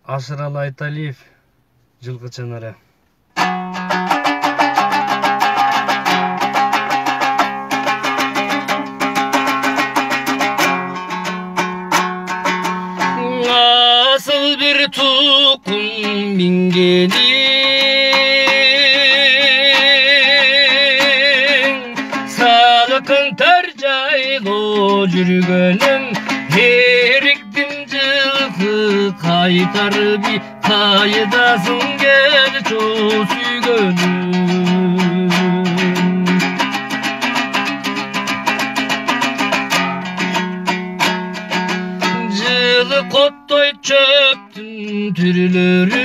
Ашыралы Айталиев, жылқы чанары. Asıl bir tukum mingenin, salıkın tercaylo жүргөнüm, heriktin жылқы қайтар би қайдасың кел чо сүйгөнüm. Жылы қоттой чөптің түрлерін,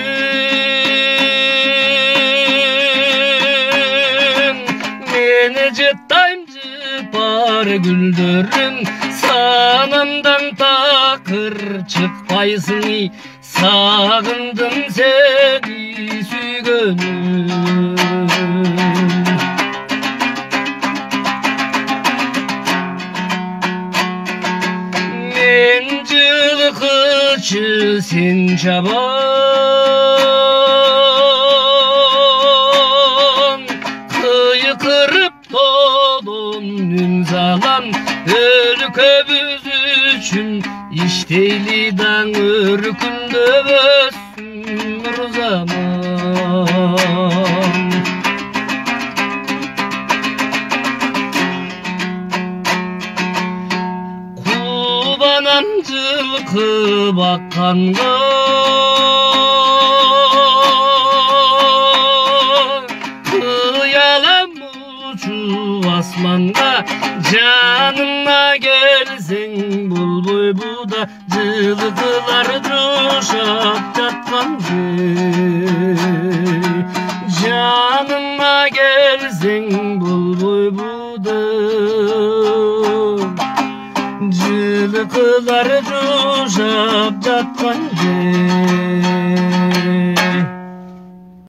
мені жыттайм жыпар гүлдөрүн, санамдан такыр чыкпайсың, сагындым сени сүйгөнүм. Мен жылкычы, сен чабан, кыйкырып толон үн салам, өлкөбүз үчүн иштейли даң өркүндөбөсүн нур заман. Кубанам жылкы бакканга, кыялам учуп асманга, жаныма келсең болбой буда, жылкылар жошап жаткан жер. Жаныма келсең болбой буда, жылкылар жошап жаткан жер.